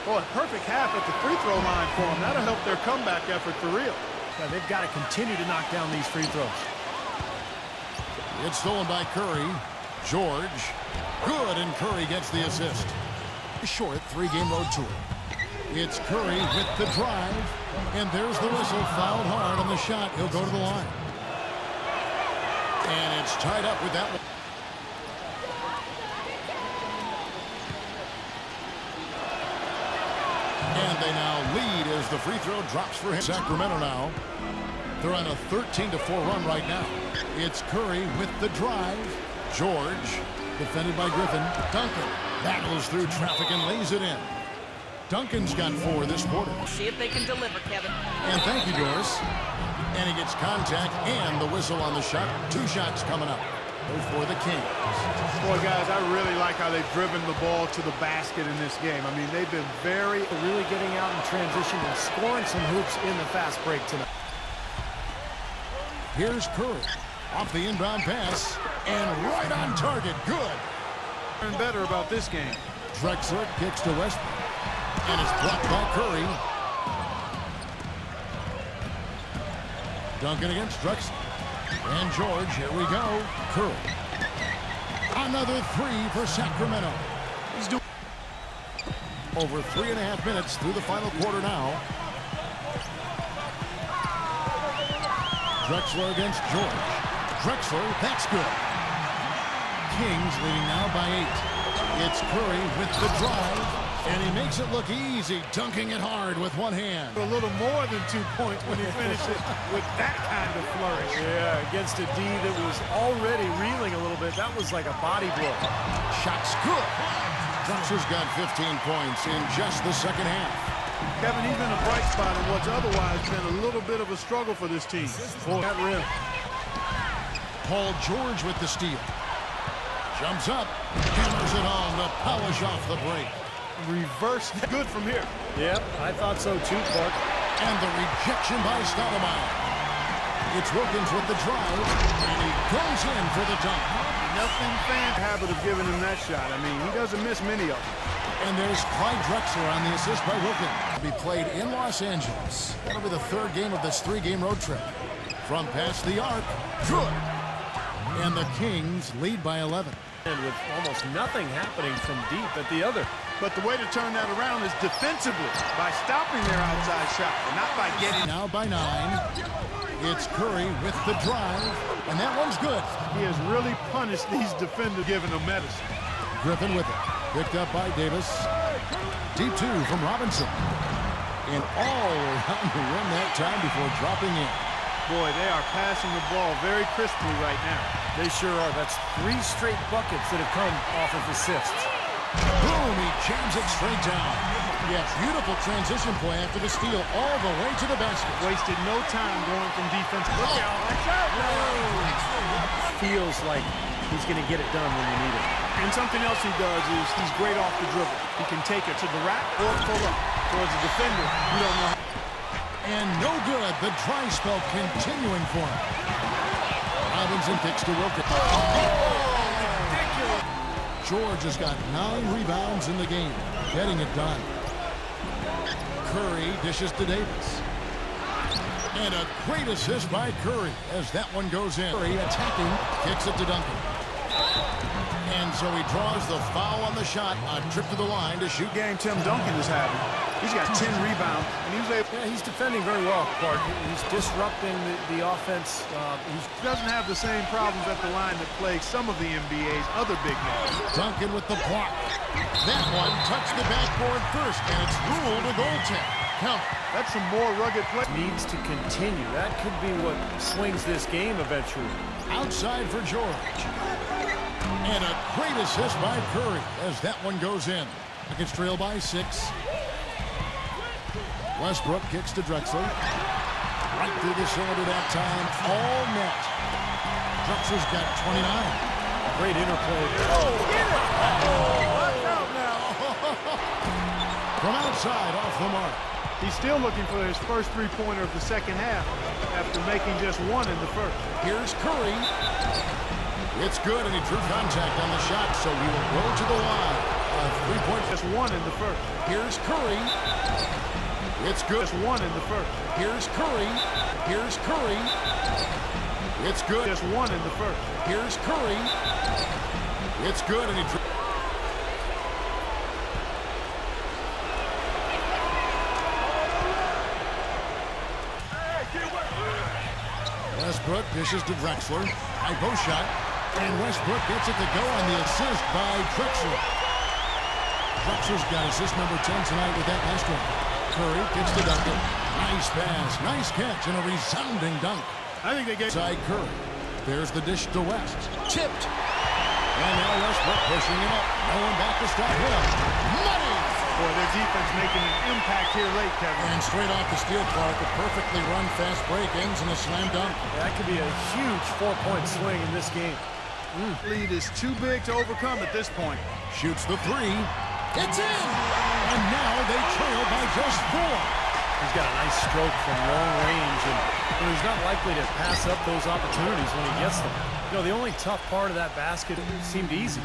Speaker 3: Boy, perfect half at the free throw line for them. That'll help their comeback effort for real.
Speaker 2: Yeah, they've got to continue to knock down these free throws.
Speaker 1: It's stolen by Curry. George. Good, and Curry gets the assist. Short three-game road tour. It's Curry with the drive. And there's the whistle. Fouled hard on the shot. He'll go to the line. And it's tied up with that one. And they now lead as the free throw drops for him. Sacramento now. They're on a 13-4 run right now. It's Curry with the drive. George, defended by Griffin. Duncan battles through traffic and lays it in. Duncan's got 4 this quarter.
Speaker 4: See if they can deliver, Kevin.
Speaker 1: And thank you, Doris. And he gets contact and the whistle on the shot. 2 shots coming up for the Kings.
Speaker 3: Boy, guys, I really like how they've driven the ball to the basket in this game. I mean, they've been
Speaker 2: really getting out in transition and scoring some hoops in the fast break tonight.
Speaker 1: Here's Curry off the inbound pass and right on target. Good.
Speaker 3: and better about this game.
Speaker 1: Drexler kicks to Westbrook. And it's blocked by Curry. Duncan against Drexler. And George, here we go. Curry. Another three for Sacramento. He's doing over 3.5 minutes through the final quarter now. Drexler against George. Drexler, that's good. Kings leading now by 8. It's Curry with the drive. And he makes it look easy, dunking it hard with one hand.
Speaker 3: A little more than 2 points when he finishes with that kind of flourish.
Speaker 2: Yeah, against a D that was already reeling a little bit. That was like a body blow.
Speaker 1: Shot's good. Drexler's got 15 points in just the second half.
Speaker 3: Kevin, he's been a bright spot in what's otherwise been a little bit of a struggle for this team.
Speaker 2: Boy, that rim.
Speaker 1: Paul George with the steal. Jumps up, hammers it on to polish off the break.
Speaker 3: Reverse good from here.
Speaker 2: Yep, I thought so too, Clark.
Speaker 1: And the rejection by Stoudemire. It's Wilkins with the drive, and he goes in for the dunk.
Speaker 3: Nothing fan habit of giving him that shot. I mean, he doesn't miss many of them.
Speaker 1: And there's Clyde Drexler on the assist by Wilkins. To be played in Los Angeles. That'll be the third game of this 3-game road trip. From past the arc, good. And the Kings lead by 11.
Speaker 2: And with almost nothing happening from deep at the other.
Speaker 3: But the way to turn that around is defensively, by stopping their outside shot, and not by getting...
Speaker 1: Now by 9. It's Curry with the drive, and that one's good.
Speaker 3: He has really punished these defenders, giving them medicine.
Speaker 1: Griffin with it. Picked up by Davis. Deep 2 from Robinson. And all around the rim that time before dropping in.
Speaker 3: Boy, they are passing the ball very crisply right now.
Speaker 2: They sure are. That's 3 straight buckets that have come off of assists.
Speaker 1: Boom, he jams it straight down. Yes, beautiful transition play after the steal all the way to the basket.
Speaker 3: Wasted no time going from defense. Look out, watch out.
Speaker 2: Feels like he's going to get it done when you need it.
Speaker 3: And something else he does is he's great off the dribble. He can take it to the rack or pull up. Towards a defender, you don't know.
Speaker 1: And no good. The dry spell continuing for him. Robinson kicks to Wilkins.
Speaker 3: Ridiculous.
Speaker 1: George has got 9 rebounds in the game, getting it done. Curry dishes to Davis. And a great assist by Curry as that one goes in. Curry attacking, kicks it to Duncan. And so he draws the foul on the shot. A trip to the line to shoot.
Speaker 3: Game Tim Duncan is having. He's got 10 rebounds, and he was able.
Speaker 2: Yeah, he's defending very well, Clark. He's disrupting the offense.
Speaker 3: He doesn't have the same problems at the line that plague some of the NBA's other big men.
Speaker 1: Duncan with the block. That one touched the backboard first, and it's ruled a goaltend. Count.
Speaker 3: That's some more rugged play.
Speaker 2: Needs to continue. That could be what swings this game eventually.
Speaker 1: Outside for George. And a great assist by Curry as that one goes in. It's trailed by 6. Westbrook kicks to Drexler. Right through the cylinder that time. All net. Drexler's got 29.
Speaker 2: Great interplay.
Speaker 1: Oh, get it! Oh, watch out now. From outside, off the mark.
Speaker 3: He's still looking for his first three-pointer of the second half after making just one in the first.
Speaker 1: Here's Curry. It's good, and he drew contact on the shot, so he will go to the line. Three-point.
Speaker 3: Just one in the first.
Speaker 1: Here's Curry. It's good.
Speaker 3: Just one in the first.
Speaker 1: Here's Curry. Here's Curry. It's good.
Speaker 3: Just one in the first.
Speaker 1: Here's Curry. It's good, and he drew. Westbrook dishes to Drexler. High post shot. And Westbrook gets it to go on the assist by Drexler. Drexler's got assist number 10 tonight with that last one. Curry gets to Duncan. Nice pass. Nice catch and a resounding dunk.
Speaker 3: I think they get
Speaker 1: side Curry. There's the dish to West. Tipped. And now Westbrook pushing it up. No one back to stop him. Money!
Speaker 3: Boy, their defense making an impact here late, Kevin.
Speaker 1: And straight off the steal, Clark, a perfectly run fast break ends in a slam dunk.
Speaker 2: That could be a huge 4-point swing in this game.
Speaker 3: Lead is too big to overcome at this point.
Speaker 1: Shoots the 3. It's in! And now they trail by just 4.
Speaker 2: He's got a nice stroke from long range, and he's not likely to pass up those opportunities when he gets them. You know, the only tough part of that basket seemed easy.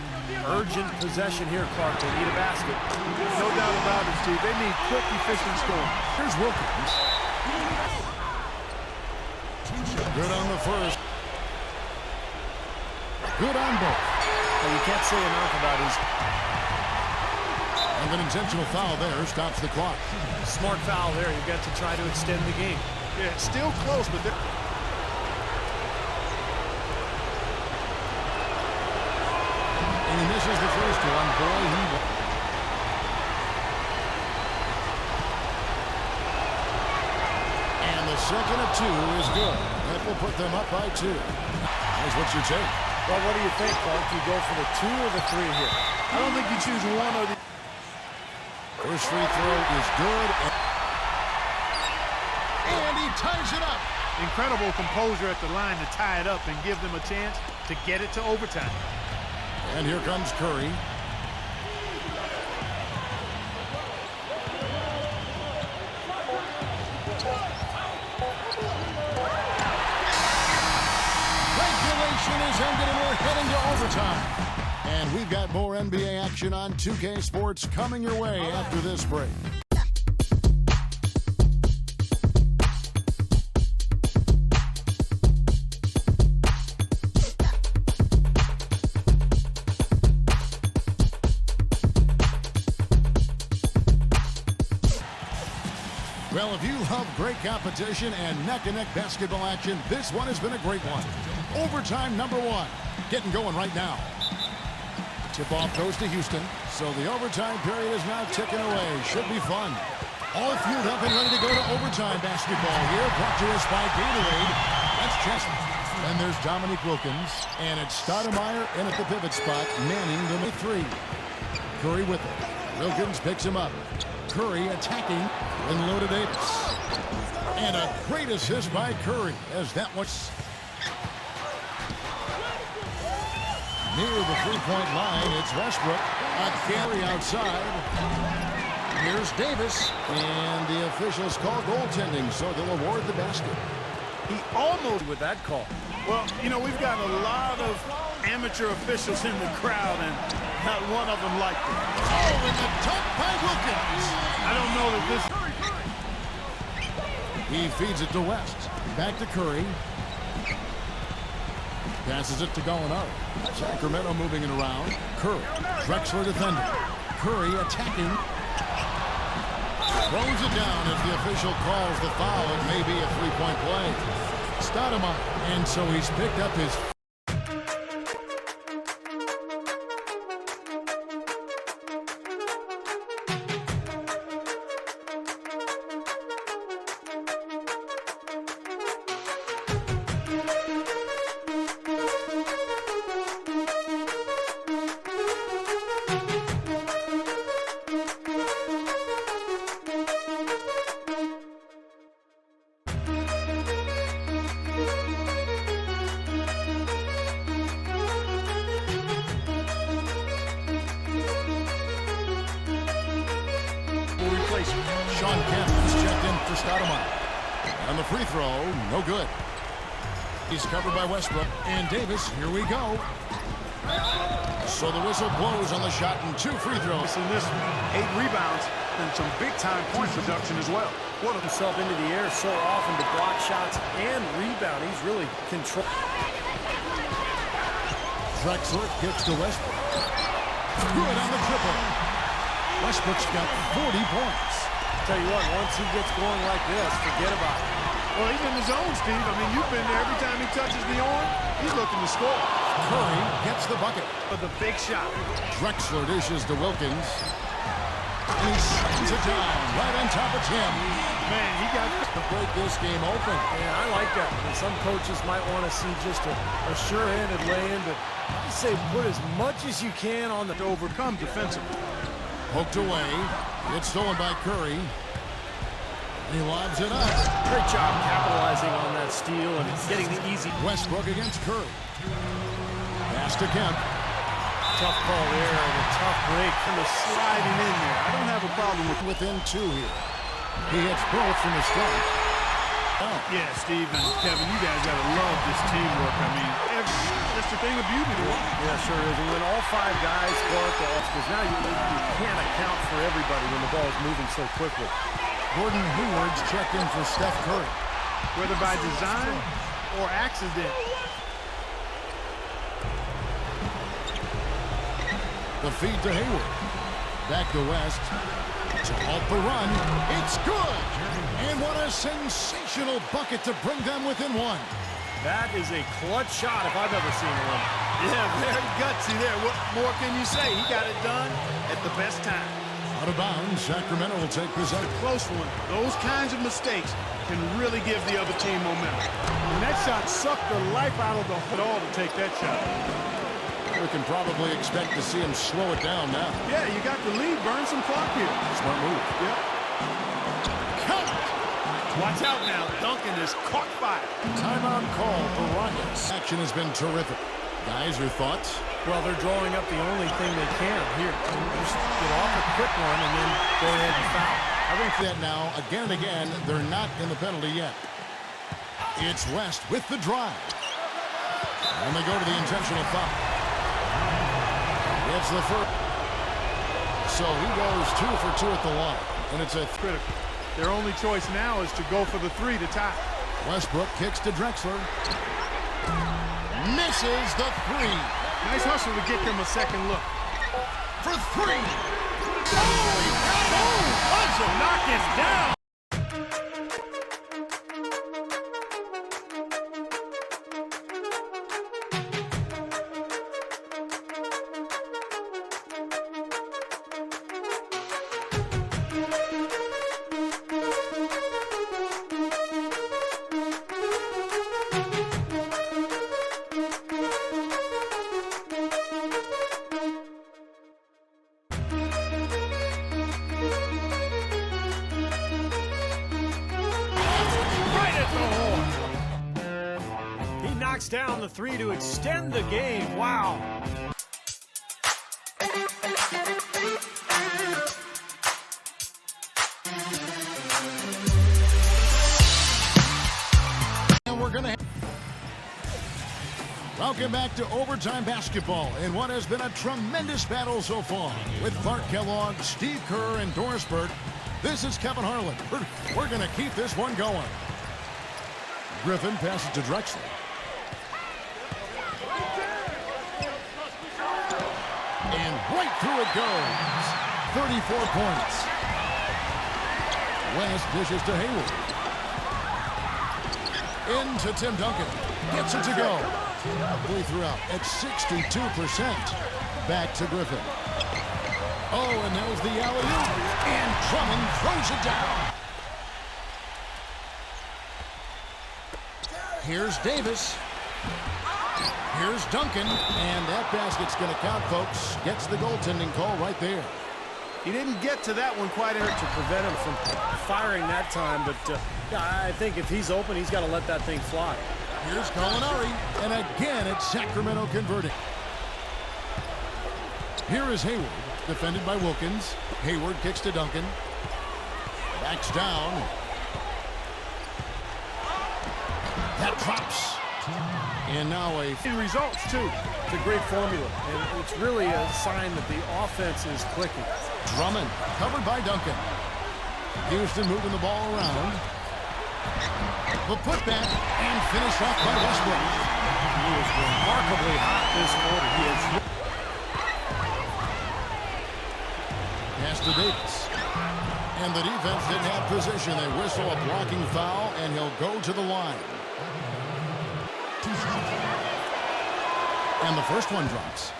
Speaker 2: Urgent possession here, Clark. They need a basket.
Speaker 3: No doubt about it, Steve. They need quick, efficient scoring.
Speaker 1: Here's Wilkins. Good on the first. Good on both.
Speaker 2: Well, you can't say enough about his...
Speaker 1: And an intentional foul there stops the clock.
Speaker 2: Smart foul there. You've got to try to extend the game.
Speaker 3: Yeah, still close, but they're...
Speaker 1: And he misses the first one. Boy, he... And the second of 2 is good. That will put them up by 2. Here's what's your take?
Speaker 2: Well, what do you think, Clark? Do you go for the 2 or the 3 here?
Speaker 3: I don't think you choose one or the...
Speaker 1: First free throw is good. And he ties it up.
Speaker 3: Incredible composure at the line to tie it up and give them a chance to get it to overtime.
Speaker 1: And here comes Curry. Regulation is ended and we're heading to overtime. And we've got more NBA action on 2K Sports coming your way after this break. Well, if you love great competition and neck-to-neck basketball action, this one has been a great one. Overtime number 1. Getting going right now. Tip-off goes to Houston. So the overtime period is now ticking away. Should be fun. All fueled up and ready to go to overtime basketball here. Brought to us by Gatorade. That's Chestnut. And there's Dominique Wilkins. And it's Stoudemire in at the pivot spot, manning the 3. Curry with it. Wilkins picks him up. Curry attacking and low to Davis. And a great assist by Curry as that was near the three-point line. It's Westbrook. A carry outside. Here's Davis. And the officials call goaltending, so they'll award the basket.
Speaker 3: He almost...
Speaker 2: With that call.
Speaker 3: Well, you know, we've got a lot of amateur officials in the crowd, and not one of them liked it.
Speaker 1: Oh, and the dunk by Wilkins.
Speaker 3: I don't know that this...
Speaker 1: He feeds it to West. Back to Curry. Passes it to Gallinari. Sacramento moving it around. Curry. Drexler defending. Curry attacking. Throws it down as the official calls the foul. It may be a three-point play. Stoudemire. And so he's picked up his... Sean Kemp is checked in for Stoudemire. And the free throw, no good. He's covered by Westbrook. And Davis, here we go. So the whistle blows on the shot and 2 free throws.
Speaker 3: In this 8 rebounds and some big-time point production as well.
Speaker 2: What himself into the air so often to block shots and rebound. He's really control.
Speaker 1: Drexler kicks to Westbrook. Good on the triple. Westbrook's got 40 points.
Speaker 2: Tell you what, once he gets going like this, forget about it.
Speaker 3: Well, he's in the zone, Steve. I mean, you've been there. Every time he touches the arm, he's looking to score.
Speaker 1: Curry gets the bucket.
Speaker 3: For the big shot.
Speaker 1: Drexler dishes to Wilkins. And he slams it down right on top of Tim.
Speaker 3: Man, he got
Speaker 1: to break this game open.
Speaker 2: Yeah, I like that. And some coaches might want to see just a sure-handed lay-in, but I say put as much as you can on the...
Speaker 3: to overcome defensively.
Speaker 1: Poked away. It's stolen by Curry. He lobs it up.
Speaker 2: Great job capitalizing on that steal and getting the easy...
Speaker 1: Westbrook against Curry. Pass to Kemp.
Speaker 2: Tough call there and a tough break from the
Speaker 3: Sliding in there. I don't have a problem with
Speaker 1: within 2 here. He hits both from the stripe. Oh.
Speaker 3: Yeah, Steve and Kevin, you guys got to love this teamwork. I mean, that's the thing of beauty to watch.
Speaker 2: Yeah, sure is. And when all 5 guys spark off, because now you can't account for everybody when the ball is moving so quickly.
Speaker 1: Gordon Hayward's checked in for Steph Curry.
Speaker 3: Whether by design or accident.
Speaker 1: The feed to Hayward. Back to West. To halt the run. It's good. And what a sensational bucket to bring them within 1.
Speaker 2: That is a clutch shot if I've ever seen one.
Speaker 3: Yeah, very gutsy there. What more can you say? He got it done at the best time.
Speaker 1: Out of bounds, Sacramento will take possession.
Speaker 3: Close one. Those kinds of mistakes can really give the other team momentum. And that shot sucked the life out of the whole to take that shot.
Speaker 1: We can probably expect to see him slow it down now.
Speaker 3: Yeah, you got the lead. Burn some clock here.
Speaker 1: Smart move.
Speaker 3: Yep.
Speaker 1: Count.
Speaker 3: Watch out now. Duncan is caught fire.
Speaker 1: Timeout call for Rockets. Action has been terrific. Guys, your thoughts?
Speaker 2: Well, they're drawing up the only thing they can here. Just get off a quick one and then go ahead and foul.
Speaker 1: I think that now, again and again, they're not in the penalty yet. It's West with the drive. And they go to the intentional foul. It's the first. So he goes 2 for 2 at the line. And it's a
Speaker 3: critical. Their only choice now is to go for the 3 to tie.
Speaker 1: Westbrook kicks to Drexler. Misses the 3.
Speaker 3: Nice hustle to get them a second look.
Speaker 1: For 3.
Speaker 3: Oh, he got it. Hustle, knock us down.
Speaker 2: Down the 3 to extend the game. Wow.
Speaker 1: And we're going to welcome back to overtime basketball in what has been a tremendous battle so far with Clark Kellogg, Steve Kerr, and Doris Burke. This is Kevin Harlan. We're going to keep this one going. Griffin passes to Drexler. Right through it goes. 34 points. West dishes to Hayward. Into Tim Duncan. Gets it to go. Play throughout at 62%. Back to Griffin. Oh, and there's the alley-oop. And Drummond throws it down. Here's Davis. Here's Duncan. And that basket's going to count, folks. Gets the goaltending call right there.
Speaker 3: He didn't get to that one quite to
Speaker 2: Prevent him from firing that time, but I think if he's open, he's got to let that thing fly.
Speaker 1: Here's Gallinari, and again it's Sacramento converting. Here is Hayward, defended by Wilkins. Hayward kicks to Duncan. Backs down. That drops. And now a
Speaker 3: results, too.
Speaker 2: It's a great formula, and it's really a sign that the offense is clicking.
Speaker 1: Drummond, covered by Duncan. Houston moving the ball around. The putback, and finished off by Westbrook.
Speaker 2: He is remarkably hot this quarter. He is.
Speaker 1: Pass to Davis. And the defense didn't have position. They whistle a blocking foul, and he'll go to the line. And the first one drops.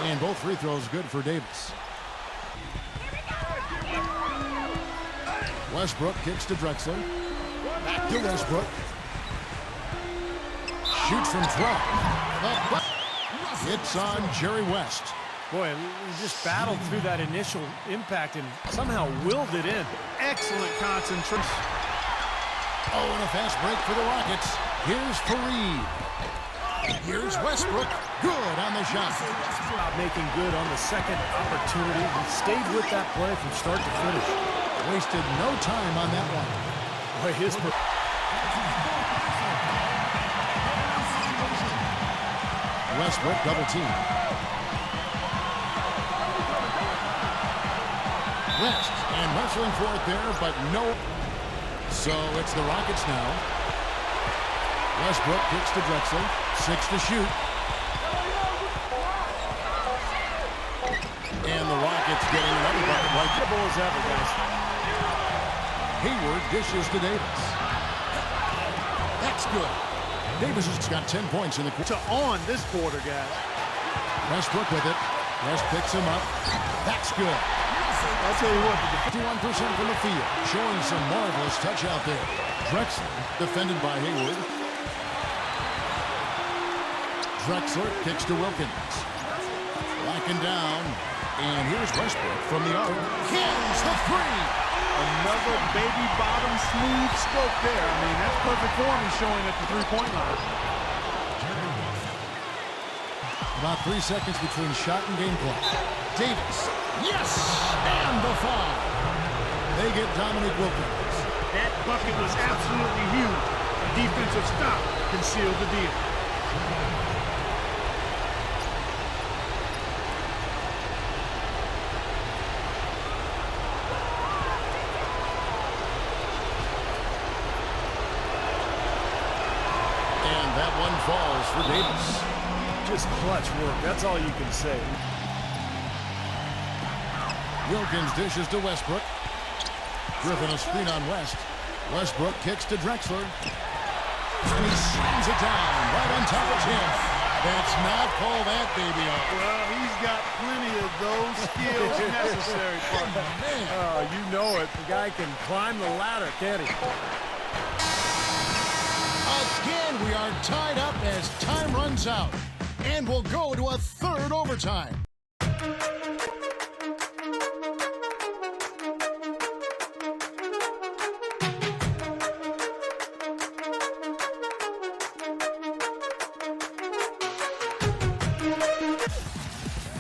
Speaker 1: And both free throws good for Davis. Westbrook kicks to Drexler. Back to Westbrook. Shoots from 12. It's on Jerry West.
Speaker 2: Boy, he just battled through that initial impact and somehow willed it in.
Speaker 3: Excellent concentration.
Speaker 1: Oh, and a fast break for the Rockets. Here's Fareed. Here's Westbrook. Good on the shot.
Speaker 2: Making good on the second opportunity. He stayed with that play from start to finish.
Speaker 1: Wasted no time on that one.
Speaker 2: Boy, his
Speaker 1: Westbrook double team. West and wrestling for it there, but no. So it's the Rockets now. Westbrook kicks to Drexler. 6 to shoot. And the Rockets getting another bucket right there.
Speaker 2: Trouble as ever, guys.
Speaker 1: Hayward dishes to Davis. That's good. Davis has got 10 points in the quarter.
Speaker 3: On this quarter, guys.
Speaker 1: Westbrook with it. West picks him up. That's good.
Speaker 3: I'll tell you what, the
Speaker 1: 51% from the field, showing some marvelous touch out there. Drexler, defended by Hayward. Drexler kicks to Wilkins. Backing down. And here's Westbrook from the arc. Hits the three.
Speaker 3: Another baby bottom smooth stroke there. I mean, that's perfect form he's showing at the three-point line.
Speaker 1: About 3 seconds between shot and game clock. Davis. Yes! And the foul. They get Dominic Wilkins.
Speaker 3: That bucket was absolutely huge. A defensive stop can seal the deal.
Speaker 1: That one falls for Davis.
Speaker 2: Just clutch work. That's all you can say.
Speaker 1: Wilkins dishes to Westbrook. Griffin a screen on West. Westbrook kicks to Drexler. And he slams it down right on top of him. That's not call that baby off.
Speaker 3: Well, he's got plenty of those skills necessary, partner.
Speaker 1: Man.
Speaker 2: Oh, you know it. The guy can climb the ladder, can't he?
Speaker 1: Again, we are tied up as time runs out. And we'll go to a third overtime.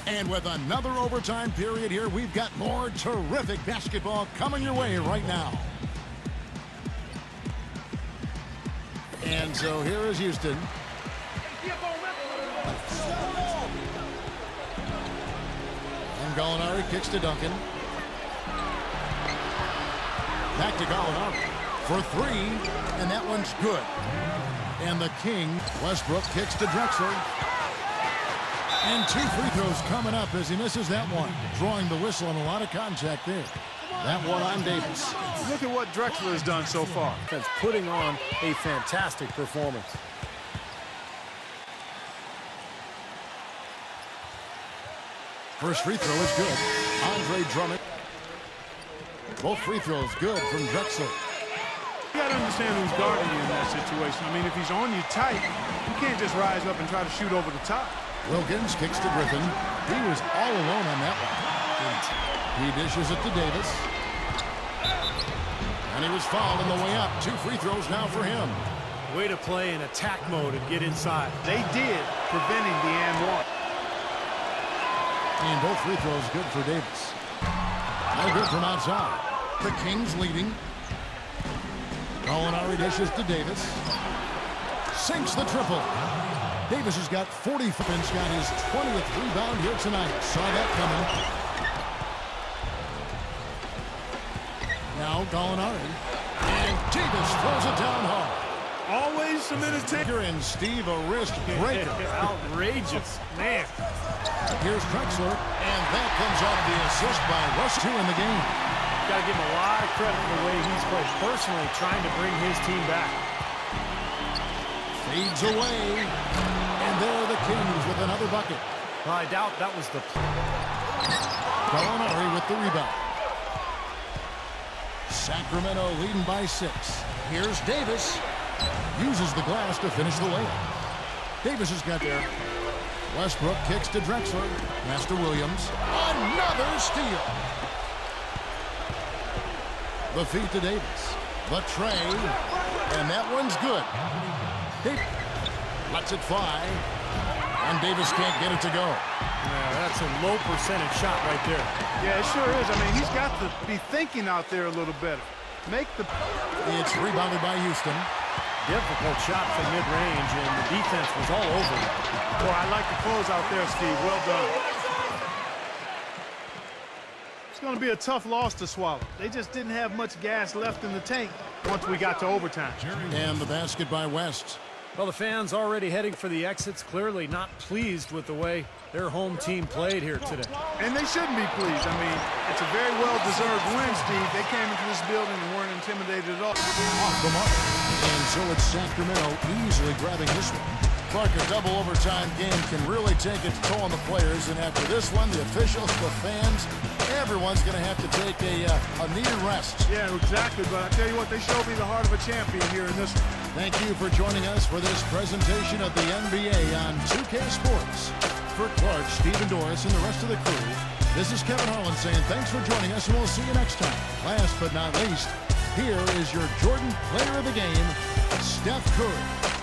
Speaker 1: And with another overtime period here, we've got more terrific basketball coming your way right now. And so here is Houston. And Gallinari kicks to Duncan. Back to Gallinari for three, and that one's good. And the King, Westbrook kicks to Drexler. And 2 free throws coming up as he misses that one. Drawing the whistle and a lot of contact there. That one on Davis.
Speaker 3: Look at what Drexler has done so far.
Speaker 2: That's putting on a fantastic performance.
Speaker 1: First free throw is good. Andre Drummond. Both free throws good from Drexler.
Speaker 3: You got to understand who's guarding you in that situation. I mean, if he's on you tight, you can't just rise up and try to shoot over the top.
Speaker 1: Wilkins kicks to Griffin. He was all alone on that one. He dishes it to Davis. And he was fouled on the way up. 2 free throws now for him.
Speaker 2: Way to play in attack mode and get inside.
Speaker 3: They did, preventing the and one.
Speaker 1: And both free throws good for Davis. No good from outside. The Kings leading. Gallinari dishes to Davis. Sinks the triple. Davis has got 40. Finn's got his 20th rebound here tonight. Saw that coming. Now Gallinari. And Davis throws it down hard.
Speaker 3: Always some entertainment.
Speaker 1: And Steve, a wrist breaker.
Speaker 2: Outrageous, man.
Speaker 1: Here's Drexler, and that comes off the assist by Russ. 2 in the game.
Speaker 2: Got to give him a lot of credit for the way he's played personally, trying to bring his team back.
Speaker 1: Fades away, and there are the Kings with another bucket.
Speaker 2: Well, I doubt that was the
Speaker 1: Gallinari with the rebound. Sacramento leading by 6. Here's Davis. Uses the glass to finish the layup. Davis has got there. Westbrook kicks to Drexler. Master Williams. Another steal. The feed to Davis. The tray. And that one's good. Davis lets it fly. And Davis can't get it to go.
Speaker 2: Yeah, that's a low percentage shot right there.
Speaker 3: Yeah, it sure is. I mean, he's got to be thinking out there a little better. Make the...
Speaker 1: It's rebounded by Houston.
Speaker 2: Difficult shot from mid-range, and the defense was all over it.
Speaker 3: Boy, I like the close out there, Steve. Well done. It's going to be a tough loss to swallow. They just didn't have much gas left in the tank once we got to overtime.
Speaker 1: And the basket by West.
Speaker 2: Well, the fans already heading for the exits, clearly not pleased with the way their home team played here today.
Speaker 3: And they shouldn't be pleased. I mean, it's a very well-deserved win, Steve. They came into this building and weren't intimidated at all.
Speaker 1: Off the mark. And so it's Sacramento easily grabbing this one. Clark, a double overtime game can really take its toll on the players. And after this one, the officials, the fans, everyone's going to have to take a needed rest.
Speaker 3: Yeah, exactly. But I tell you what, they showed me the heart of a champion here in this one.
Speaker 1: Thank you for joining us for this presentation of the NBA on 2K Sports. For Clark, Steve, and Doris, and the rest of the crew, this is Kevin Harlan saying thanks for joining us, and we'll see you next time. Last but not least, here is your Jordan Player of the Game, Steph Curry.